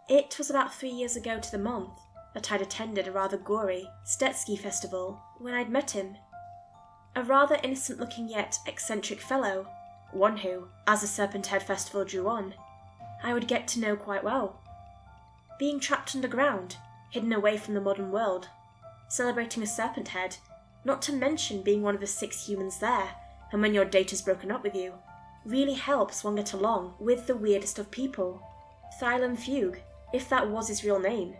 It was about 3 years ago to the month that I'd attended a rather gory Stetsky festival when I'd met him. A rather innocent-looking yet eccentric fellow, one who, as the Serpent Head Festival drew on, I would get to know quite well. Being trapped underground, hidden away from the modern world, celebrating a Serpent Head, not to mention being one of the 6 humans there, and when your data's broken up with you, really helps one get along with the weirdest of people. Thylum Fugue, if that was his real name,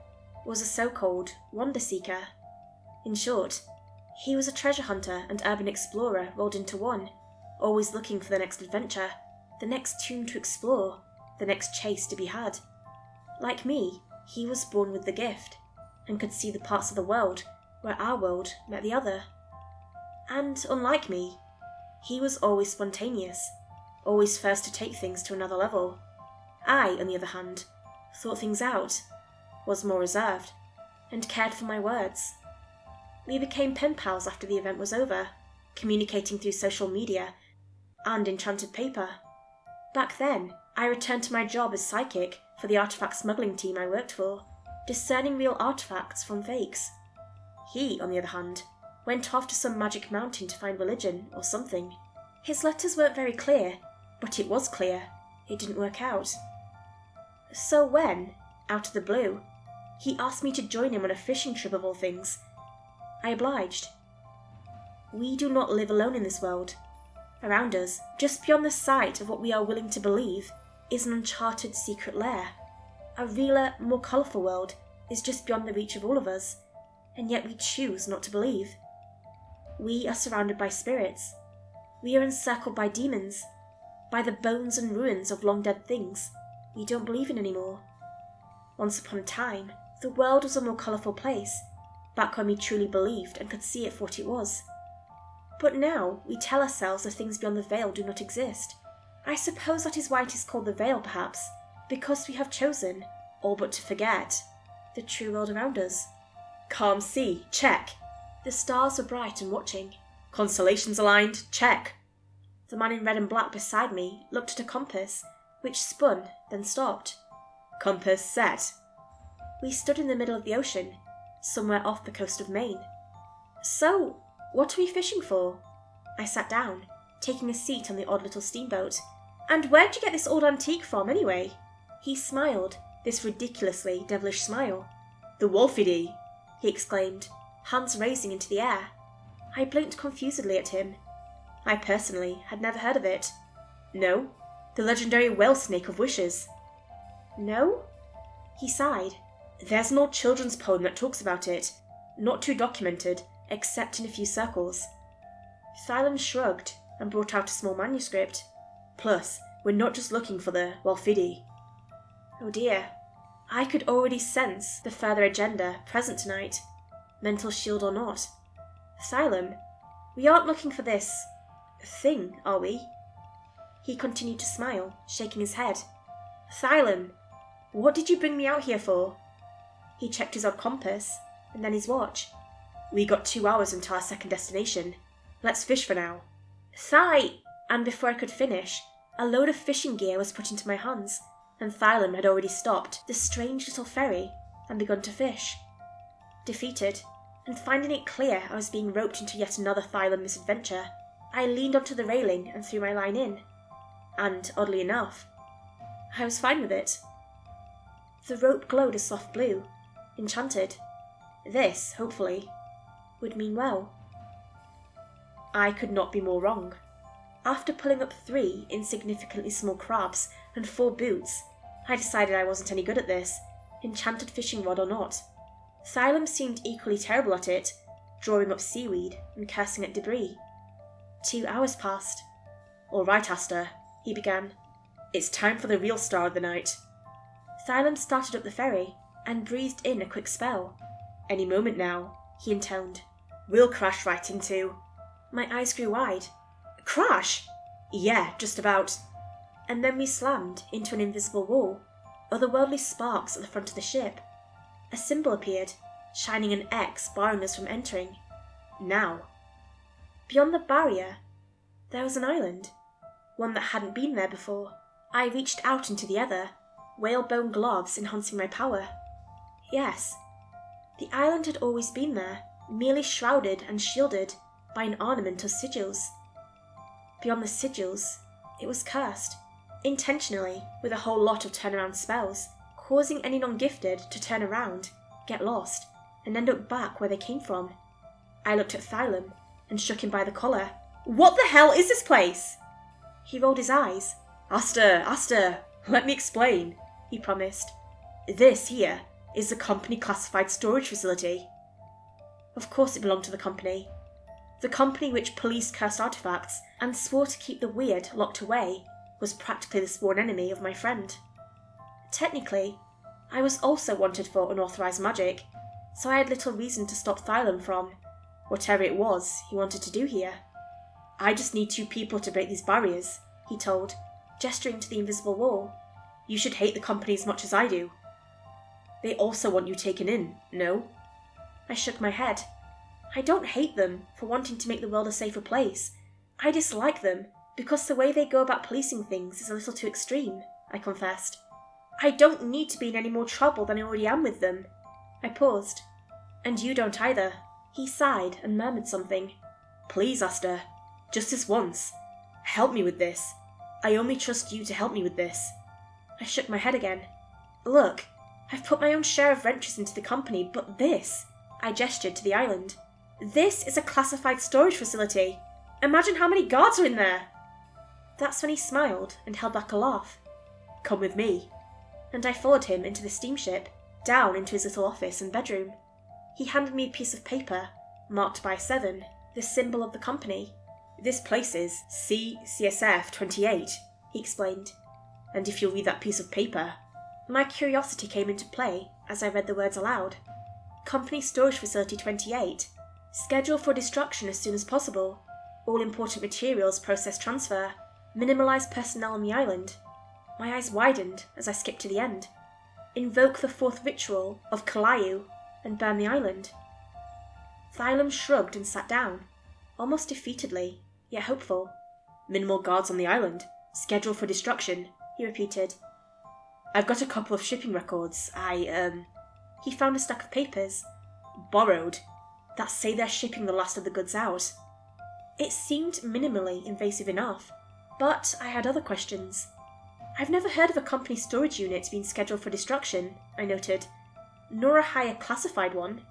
was a so-called wonder seeker. In short, he was a treasure hunter and urban explorer rolled into one, always looking for the next adventure, the next tomb to explore, the next chase to be had. Like me, he was born with the gift, and could see the parts of the world where our world met the other. And unlike me, he was always spontaneous, always first to take things to another level. I, on the other hand, thought things out, was more reserved, and cared for my words. We became pen pals after the event was over, communicating through social media and enchanted paper. Back then, I returned to my job as psychic for the artifact smuggling team I worked for, discerning real artifacts from fakes. He, on the other hand, went off to some magic mountain to find religion or something. His letters weren't very clear, but it was clear it didn't work out. So when, out of the blue, he asked me to join him on a fishing trip of all things, I obliged. We do not live alone in this world. Around us, just beyond the sight of what we are willing to believe, is an uncharted secret lair. A realer, more colourful world is just beyond the reach of all of us, and yet we choose not to believe. We are surrounded by spirits. We are encircled by demons, by the bones and ruins of long-dead things we don't believe in anymore. Once upon a time, the world was a more colourful place, back when we truly believed and could see it for what it was. But now we tell ourselves the things beyond the veil do not exist. I suppose that is why it is called the veil, perhaps, because we have chosen, all but to forget, the true world around us. Calm sea, check. The stars were bright and watching. Constellations aligned, check. The man in red and black beside me looked at a compass, which spun, then stopped. Compass set. We stood in the middle of the ocean, somewhere off the coast of Maine. So, what are we fishing for? I sat down, taking a seat on the odd little steamboat. And where'd you get this old antique from, anyway? He smiled, this ridiculously devilish smile. The Wolfidee, he exclaimed, hands raising into the air. I blinked confusedly at him. I personally had never heard of it. No, the legendary whale snake of wishes. No? He sighed. There's an old children's poem that talks about it, not too documented, except in a few circles. Thylum shrugged and brought out a small manuscript. Plus, we're not just looking for the Wolfidee. Oh dear, I could already sense the further agenda present tonight, mental shield or not. Thylum, we aren't looking for this thing, are we? He continued to smile, shaking his head. Thylum, what did you bring me out here for? He checked his odd compass, and then his watch. We got 2 hours until our second destination. Let's fish for now. And before I could finish, a load of fishing gear was put into my hands, and Thylum had already stopped the strange little ferry and begun to fish. Defeated, and finding it clear I was being roped into yet another Thylum misadventure, I leaned onto the railing and threw my line in. And, oddly enough, I was fine with it. The rope glowed a soft blue, enchanted. This, hopefully, would mean well. I could not be more wrong. After pulling up 3 insignificantly small crabs and 4 boots, I decided I wasn't any good at this, enchanted fishing rod or not. Thylum seemed equally terrible at it, drawing up seaweed and cursing at debris. 2 hours passed. All right, Aster, he began. It's time for the real star of the night. Thylum started up the ferry and breathed in a quick spell. Any moment now, he intoned. We'll crash right into... My eyes grew wide. Crash? Yeah, just about. And then we slammed into an invisible wall, otherworldly sparks at the front of the ship. A symbol appeared, shining an X barring us from entering. Now. Beyond the barrier, there was an island, one that hadn't been there before. I reached out into the other, whalebone gloves enhancing my power. Yes, the island had always been there, merely shrouded and shielded by an ornament of sigils. Beyond the sigils, it was cursed, intentionally, with a whole lot of turnaround spells, causing any non-gifted to turn around, get lost, and end up back where they came from. I looked at Thylum and shook him by the collar. "What the hell is this place?" He rolled his eyes. Aster, let me explain," he promised. "This here is the company classified storage facility." Of course it belonged to the company. The company which policed cursed artifacts and swore to keep the weird locked away was practically the sworn enemy of my friend. Technically, I was also wanted for unauthorized magic, so I had little reason to stop Thylum from whatever it was he wanted to do here. "I just need 2 people to break these barriers," he told, gesturing to the invisible wall. "You should hate the company as much as I do." "They also want you taken in, no?" I shook my head. "I don't hate them for wanting to make the world a safer place. I dislike them because the way they go about policing things is a little too extreme," I confessed. "I don't need to be in any more trouble than I already am with them." I paused. "And you don't either." He sighed and murmured something. "Please, Aster, just this once. Help me with this. I only trust you to help me with this." I shook my head again. "Look, I've put my own share of renters into the company, but this," I gestured to the island, "this is a classified storage facility. Imagine how many guards are in there." That's when he smiled and held back a laugh. "Come with me." And I followed him into the steamship, down into his little office and bedroom. He handed me a piece of paper, marked by 7, the symbol of the company. "This place is CCSF 28, he explained. "And if you'll read that piece of paper." My curiosity came into play as I read the words aloud. "Company Storage Facility 28. Schedule for destruction as soon as possible. All important materials process transfer. Minimalize personnel on the island." My eyes widened as I skipped to the end. "Invoke the 4th ritual of Kalayu and burn the island." Thylum shrugged and sat down, almost defeatedly, yet hopeful. "Minimal guards on the island. Schedule for destruction," he repeated. "I've got a couple of shipping records. He found a stack of papers. "Borrowed. That say they're shipping the last of the goods out." It seemed minimally invasive enough, but I had other questions. "I've never heard of a company storage unit being scheduled for destruction," I noted, "nor a higher classified one."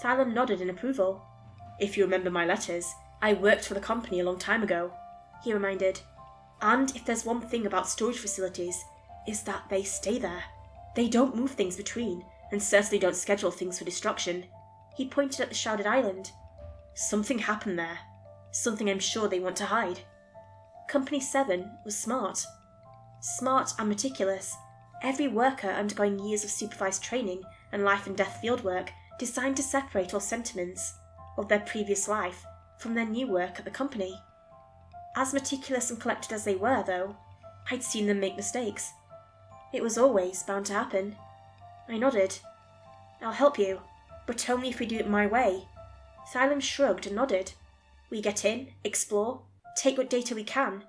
Thylum nodded in approval. "If you remember my letters, I worked for the company a long time ago," he reminded. "And if there's one thing about storage facilities, is that they stay there. They don't move things between, and certainly don't schedule things for destruction." He pointed at the shrouded island. "Something happened there. Something I'm sure they want to hide." Company 7 was smart. Smart and meticulous, every worker undergoing years of supervised training and life and death fieldwork designed to separate all sentiments of their previous life from their new work at the company. As meticulous and collected as they were, though, I'd seen them make mistakes. It was always bound to happen. I nodded. "I'll help you, but only if we do it my way." Thylum shrugged and nodded. "We get in, explore, take what data we can.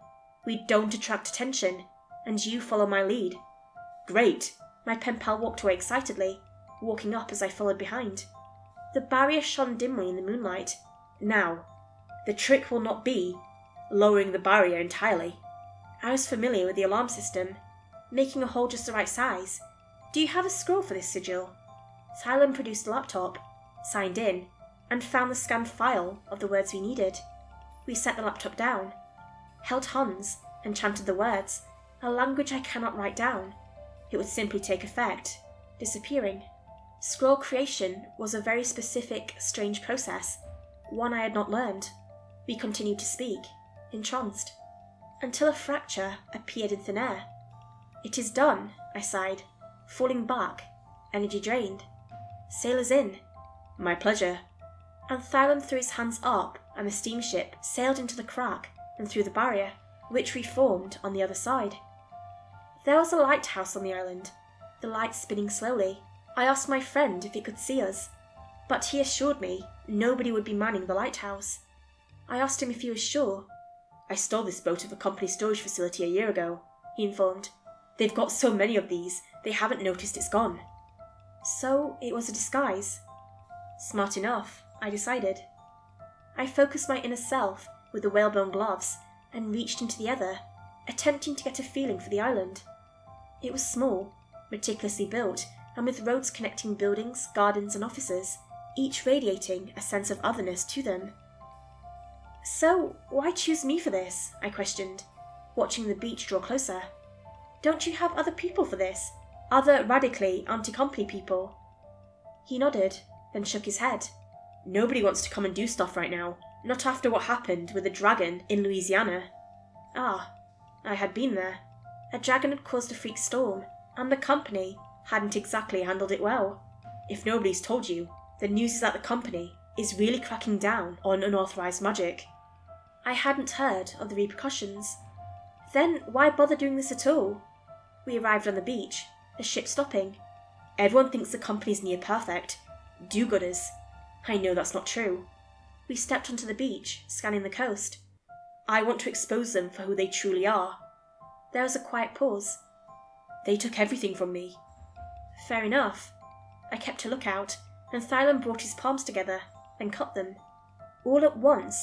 We don't attract attention, and you follow my lead." "Great!" My pen pal walked away excitedly, walking up as I followed behind. The barrier shone dimly in the moonlight. "Now, the trick will not be lowering the barrier entirely." I was familiar with the alarm system, making a hole just the right size. "Do you have a scroll for this sigil?" Thylum produced a laptop, signed in, and found the scanned file of the words we needed. We set the laptop down, held hands, and chanted the words, a language I cannot write down. It would simply take effect, disappearing. Scroll creation was a very specific, strange process, one I had not learned. We continued to speak, entranced, until a fracture appeared in thin air. "It is done," I sighed, falling back, energy drained. "Sailors in." "My pleasure." And Thylum threw his hands up, and the steamship sailed into the crack and through the barrier, which reformed on the other side. There was a lighthouse on the island, the lights spinning slowly. I asked my friend if he could see us, but he assured me nobody would be manning the lighthouse. I asked him if he was sure. "I stole this boat at the company storage facility a year ago," he informed. They've got so many of these, they haven't noticed it's gone. So it was a disguise. Smart enough, I decided. I focused my inner self with the whalebone gloves and reached into the other, attempting to get a feeling for the island. It was small, meticulously built, and with roads connecting buildings, gardens, and offices, each radiating a sense of otherness to them. So, why choose me for this? I questioned, watching the beach draw closer. Don't you have other people for this? Other radically anti-company people? He nodded, then shook his head. Nobody wants to come and do stuff right now, not after what happened with a dragon in Louisiana. Ah, I had been there. A dragon had caused a freak storm, and the company hadn't exactly handled it well. If nobody's told you, the news is that the company is really cracking down on unauthorized magic. I hadn't heard of the repercussions. Then why bother doing this at all? We arrived on the beach, the ship stopping. Everyone thinks the company's near perfect. Do-gooders. I know that's not true. We stepped onto the beach, scanning the coast. I want to expose them for who they truly are. There was a quiet pause. They took everything from me. Fair enough. I kept a lookout, and Thylum brought his palms together, then cut them. All at once,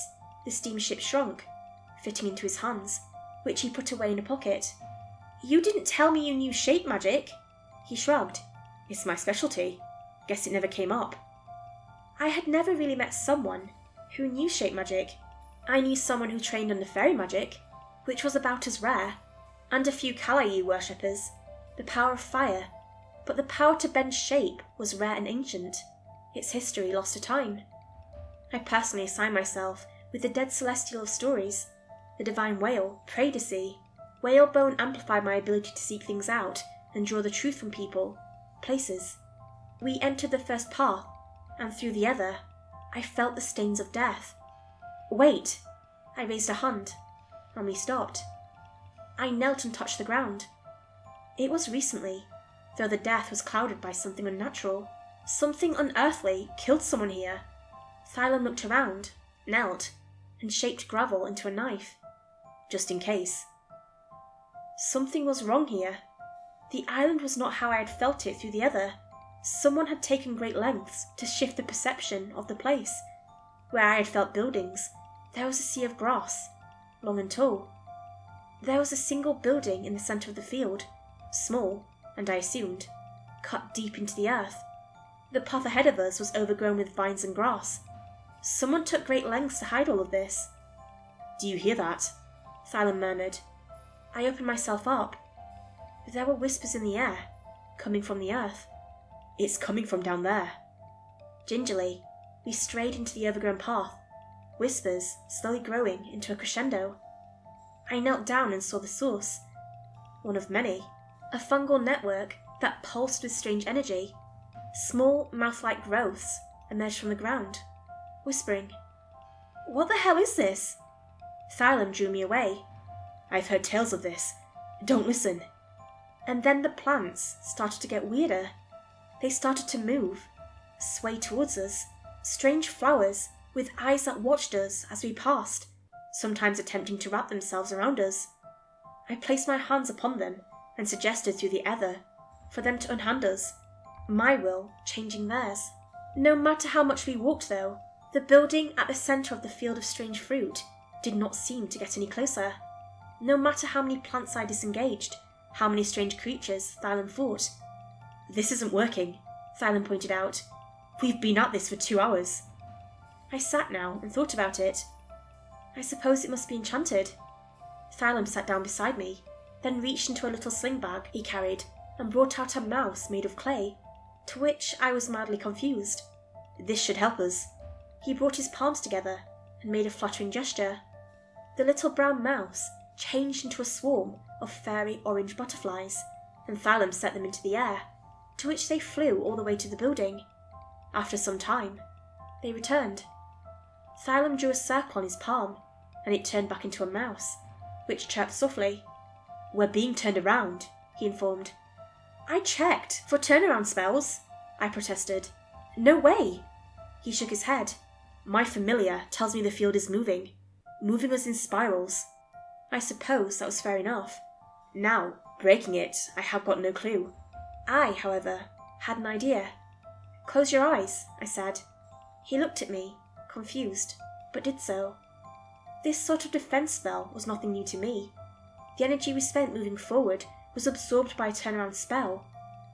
the steamship shrunk, fitting into his hands, which he put away in a pocket. You didn't tell me you knew shape magic. He shrugged. It's my specialty. Guess it never came up. I had never really met someone who knew shape magic. I knew someone who trained under fairy magic, which was about as rare, and a few Kalayi worshippers, the power of fire, but the power to bend shape was rare and ancient, its history lost to time. I personally assigned myself with the dead celestial of stories, the divine whale, prey to see. Whalebone amplified my ability to seek things out and draw the truth from people, places. We entered the first path, and through the other, I felt the stains of death. Wait! I raised a hand, and we stopped. I knelt and touched the ground. It was recently, though the death was clouded by something unnatural. Something unearthly killed someone here. Thylum looked around, knelt, and shaped gravel into a knife. Just in case. Something was wrong here. The island was not how I had felt it through the other. Someone had taken great lengths to shift the perception of the place. Where I had felt buildings, there was a sea of grass, long and tall. There was a single building in the centre of the field, small, and I assumed, cut deep into the earth. The path ahead of us was overgrown with vines and grass. Someone took great lengths to hide all of this. Do you hear that? Thylum murmured. I opened myself up. There were whispers in the air, coming from the earth. It's coming from down there. Gingerly, we strayed into the overgrown path, whispers slowly growing into a crescendo. I knelt down and saw the source. One of many. A fungal network that pulsed with strange energy. Small, mouth-like growths emerged from the ground, whispering. What the hell is this? Thylum drew me away. I've heard tales of this. Don't listen. And then the plants started to get weirder. They started to move, sway towards us. Strange flowers with eyes that watched us as we passed, sometimes attempting to wrap themselves around us. I placed my hands upon them and suggested through the ether for them to unhand us, my will changing theirs. No matter how much we walked, though, the building at the centre of the field of strange fruit did not seem to get any closer. No matter how many plants I disengaged, how many strange creatures Thylum fought. This isn't working, Thylum pointed out. We've been at this for 2 hours. I sat now and thought about it. I suppose it must be enchanted. Thylum sat down beside me, then reached into a little sling bag he carried and brought out a mouse made of clay, to which I was mildly confused. This should help us. He brought his palms together and made a fluttering gesture. The little brown mouse changed into a swarm of fairy orange butterflies, and Thylum set them into the air, to which they flew all the way to the building. After some time, they returned. Thylum drew a circle on his palm, and it turned back into a mouse, which chirped softly. We're being turned around, he informed. I checked for turnaround spells, I protested. No way. He shook his head. My familiar tells me the field is moving us in spirals. I suppose that was fair enough. Now, breaking it, I have got no clue. I, however, had an idea. Close your eyes, I said. He looked at me, confused, but did so. This sort of defense spell was nothing new to me. The energy we spent moving forward was absorbed by a turnaround spell.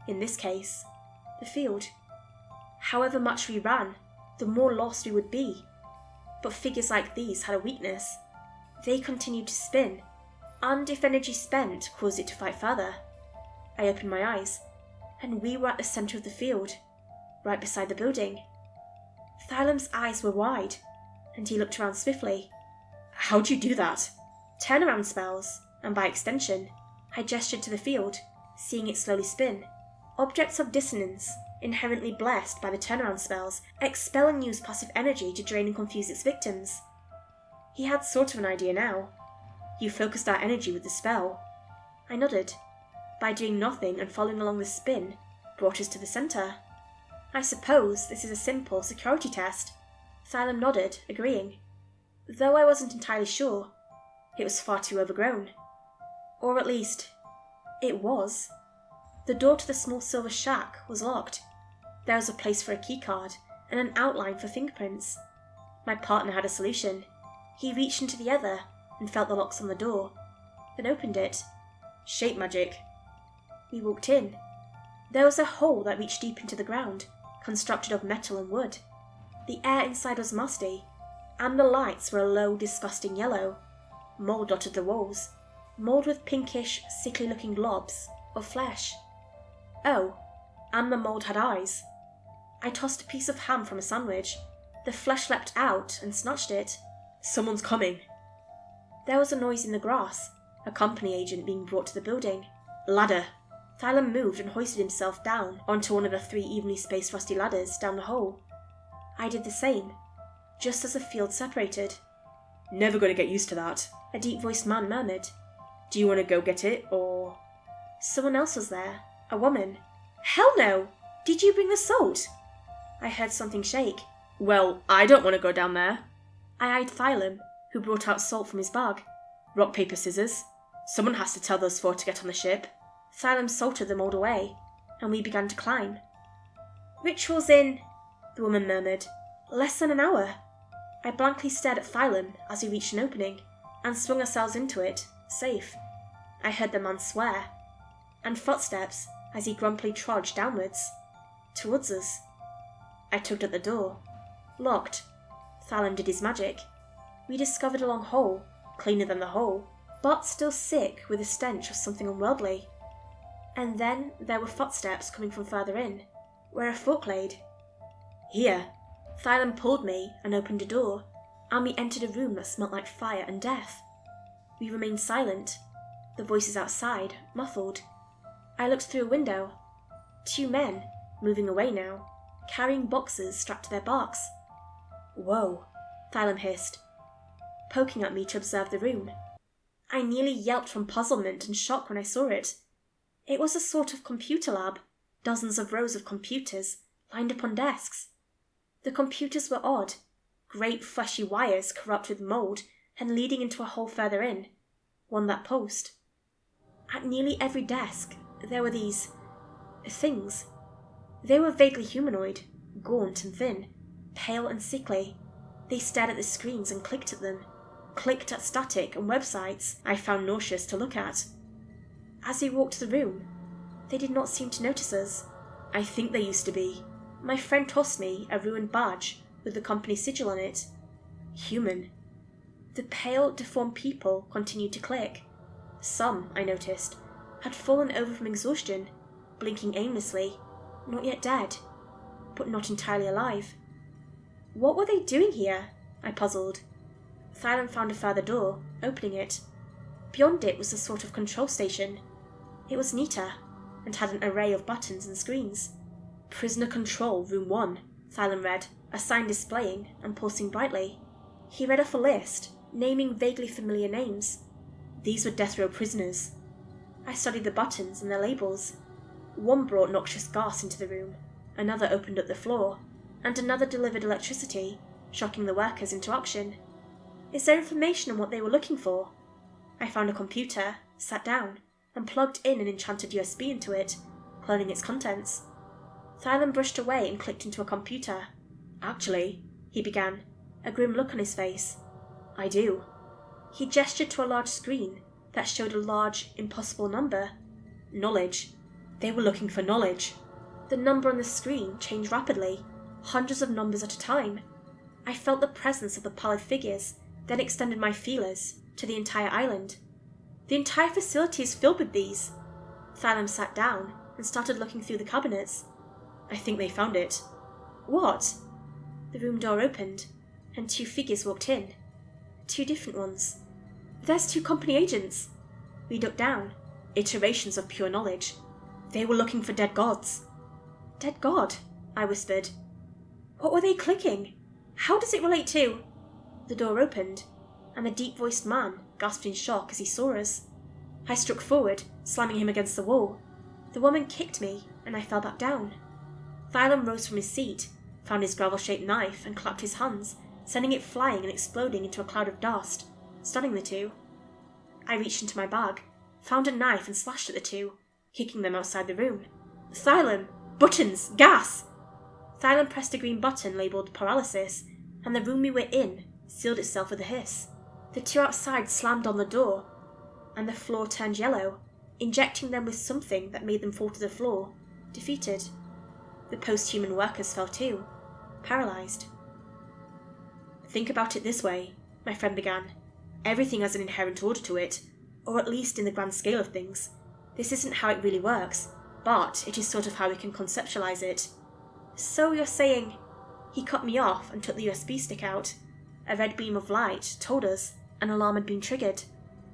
In this case, the field. However much we ran, the more lost we would be. But figures like these had a weakness. They continued to spin, and if energy spent caused it to fight further. I opened my eyes, and we were at the centre of the field, right beside the building. Thylem's eyes were wide, and he looked around swiftly. How'd you do that? Turnaround spells, and by extension, I gestured to the field, seeing it slowly spin. Objects of dissonance, inherently blessed by the turnaround spells, expel and use passive energy to drain and confuse its victims. He had sort of an idea now. You focused our energy with the spell. I nodded. By doing nothing and following along the spin, brought us to the centre. I suppose this is a simple security test. Thylam nodded, agreeing. Though I wasn't entirely sure. It was far too overgrown. Or at least, it was. The door to the small silver shack was locked. There was a place for a keycard and an outline for fingerprints. My partner had a solution. He reached into the other and felt the locks on the door, then opened it. Shape magic. We walked in. There was a hole that reached deep into the ground, constructed of metal and wood. The air inside was musty, and the lights were a low, disgusting yellow. Mould dotted the walls, mould with pinkish, sickly-looking globs of flesh. Oh, and the mould had eyes. I tossed a piece of ham from a sandwich. The flesh leapt out and snatched it. Someone's coming. There was a noise in the grass, a company agent being brought to the building. Ladder. Thylam moved and hoisted himself down onto one of the 3 evenly spaced rusty ladders down the hole. I did the same, just as the field separated. Never going to get used to that, a deep-voiced man murmured. Do you want to go get it, or... Someone else was there, a woman. Hell no! Did you bring the salt? I heard something shake. Well, I don't want to go down there. I eyed Thylam, who brought out salt from his bag. Rock, paper, scissors. Someone has to tell those 4 to get on the ship. Thylam salted them all away, and we began to climb. Rituals in, the woman murmured. Less than an hour. I blankly stared at Thylam as we reached an opening, and swung ourselves into it, safe. I heard the man swear, and footsteps as he grumpily trudged downwards, towards us. I tugged at the door. Locked. Thylam did his magic. We discovered a long hole, cleaner than the hole, but still sick with the stench of something unworldly. And then there were footsteps coming from further in, where a fork laid. Here. Thylam pulled me and opened a door, and we entered a room that smelt like fire and death. We remained silent, the voices outside, muffled. I looked through a window. 2 men, moving away now, carrying boxes strapped to their backs. Whoa, Thylam hissed, poking at me to observe the room. I nearly yelped from puzzlement and shock when I saw it. It was a sort of computer lab, dozens of rows of computers lined up on desks. The computers were odd, great fleshy wires corrupt with mould and leading into a hole further in, one that pulsed. At nearly every desk there were these... things. They were vaguely humanoid, gaunt and thin, pale and sickly. They stared at the screens and clicked at them, clicked at static and websites I found nauseous to look at. As we walked the room, they did not seem to notice us. I think they used to be. My friend tossed me a ruined badge with the company sigil on it. Human. The pale, deformed people continued to click. Some, I noticed, had fallen over from exhaustion, blinking aimlessly, not yet dead, but not entirely alive. What were they doing here? I puzzled. Thylam found a further door, opening it. Beyond it was a sort of control station. It was neater, and had an array of buttons and screens. Prisoner Control, Room 1, Thylam read, a sign displaying and pulsing brightly. He read off a list, naming vaguely familiar names. These were death row prisoners. I studied the buttons and their labels. One brought noxious gas into the room, another opened up the floor, and another delivered electricity, shocking the workers into action. Is there information on what they were looking for? I found a computer, sat down, and plugged in an enchanted USB into it, cloning its contents. Thylum brushed away and clicked into a computer. "Actually," he began, a grim look on his face. "I do." He gestured to a large screen that showed a large, impossible number. Knowledge. They were looking for knowledge. The number on the screen changed rapidly, hundreds of numbers at a time. I felt the presence of the pallid figures, then extended my feelers to the entire island. "The entire facility is filled with these." Thylum sat down and started looking through the cabinets. "I think they found it." "What?" The room door opened, and 2 figures walked in. 2 different ones. "There's 2 company agents." We ducked down. Iterations of pure knowledge. They were looking for dead gods. "Dead god?" I whispered. "What were they clicking? How does it relate to—" The door opened, and the deep-voiced man gasped in shock as he saw us. I struck forward, slamming him against the wall. The woman kicked me, and I fell back down. Thylum rose from his seat, found his gravel-shaped knife, and clapped his hands, sending it flying and exploding into a cloud of dust, stunning the 2. I reached into my bag, found a knife and slashed at the 2, kicking them outside the room. "Thylum! Buttons! Gas!" Thylum pressed a green button labelled paralysis, and the room we were in sealed itself with a hiss. The 2 outside slammed on the door, and the floor turned yellow, injecting them with something that made them fall to the floor, defeated. The post-human workers fell too, paralysed. "Think about it this way," my friend began. "Everything has an inherent order to it, or at least in the grand scale of things. This isn't how it really works, but it is sort of how we can conceptualize it." "So you're saying—" He cut me off and took the USB stick out. A red beam of light told us an alarm had been triggered.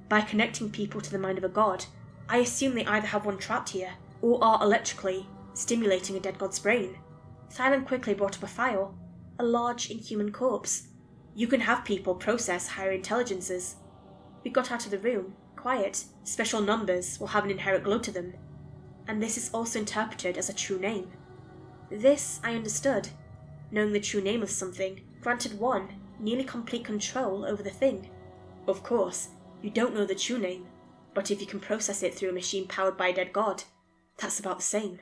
By connecting people to the mind of a god, I assume they either have one trapped here, or are electrically stimulating a dead god's brain. Thylum quickly brought up a file, a large inhuman corpse. "You can have people process higher intelligences." We got out of the room, quiet. "Special numbers will have an inherent glow to them, and this is also interpreted as a true name." This I understood. Knowing the true name of something granted one nearly complete control over the thing. Of course, you don't know the true name, but if you can process it through a machine powered by a dead god, that's about the same.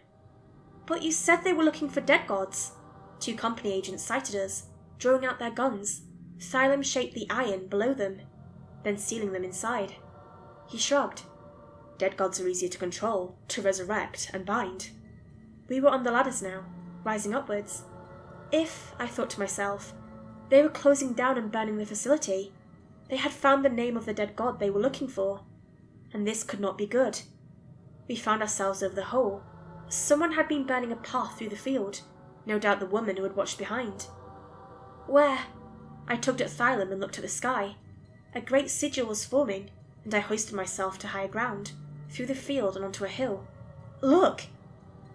"But you said they were looking for dead gods." 2 company agents sighted us, drawing out their guns. Thylum shaped the iron below them, then sealing them inside. He shrugged. "Dead gods are easier to control, to resurrect and bind." We were on the ladders now, rising upwards. If, I thought to myself, they were closing down and burning the facility, they had found the name of the dead god they were looking for, and this could not be good. We found ourselves over the hole. Someone had been burning a path through the field, no doubt the woman who had watched behind. "Where?" I tugged at Thylum and looked at the sky. A great sigil was forming, and I hoisted myself to higher ground, through the field and onto a hill. "Look!"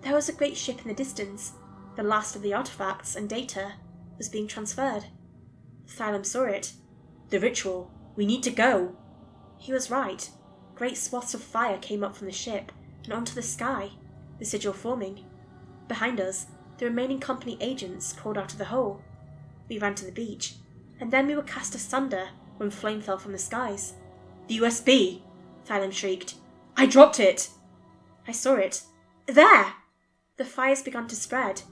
There was a great ship in the distance. The last of the artifacts and data was being transferred. Thylum saw it. "The ritual. We need to go." He was right. Great swaths of fire came up from the ship and onto the sky, the sigil forming. Behind us, the remaining company agents crawled out of the hole. We ran to the beach, and then we were cast asunder when flame fell from the skies. "The USB!" Thylum shrieked. "I dropped it!" I saw it. "There!" The fires began to spread,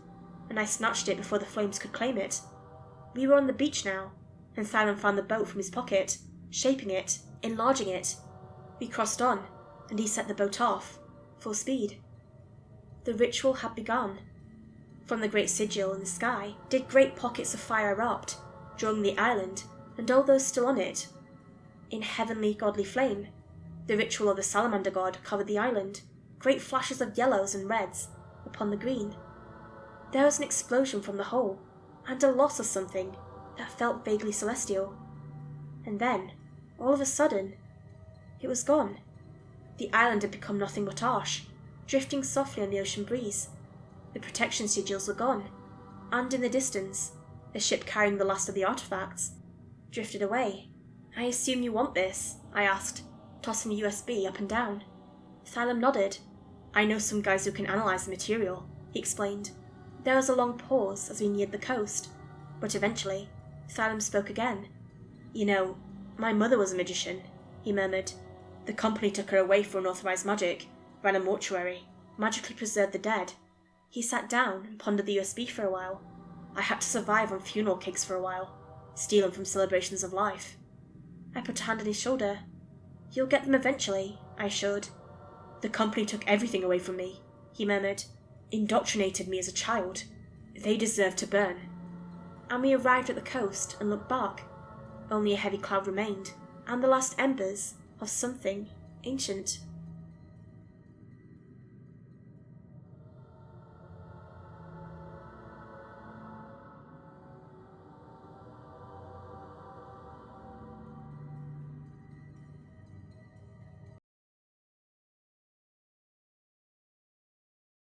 and I snatched it before the flames could claim it. We were on the beach now, and Thylum found the boat from his pocket, shaping it, enlarging it. We crossed on, and he set the boat off, full speed. The ritual had begun. From the great sigil in the sky did great pockets of fire erupt, drawing the island and all those still on it in heavenly godly flame. The ritual of the salamander god covered the island, great flashes of yellows and reds upon the green. There was an explosion from the hole, and a loss of something that felt vaguely celestial. And then, all of a sudden, it was gone. The island had become nothing but ash, drifting softly on the ocean breeze. The protection sigils were gone, and in the distance, the ship carrying the last of the artifacts drifted away. "I assume you want this?" I asked, tossing the USB up and down. Thylum nodded. "I know some guys who can analyze the material," he explained. There was a long pause as we neared the coast, but eventually, Thylum spoke again. "You know, my mother was a magician," he murmured. The company took her away for unauthorized magic, ran a mortuary, magically preserved the dead. He sat down and pondered the USB for a while. I had to survive on funeral cakes for a while, steal them from celebrations of life. I put a hand on his shoulder. You'll get them eventually, I assured. The company took everything away from me, he murmured. Indoctrinated me as a child. They deserve to burn. And we arrived at the coast and looked back. Only a heavy cloud remained, and the last embers of something ancient.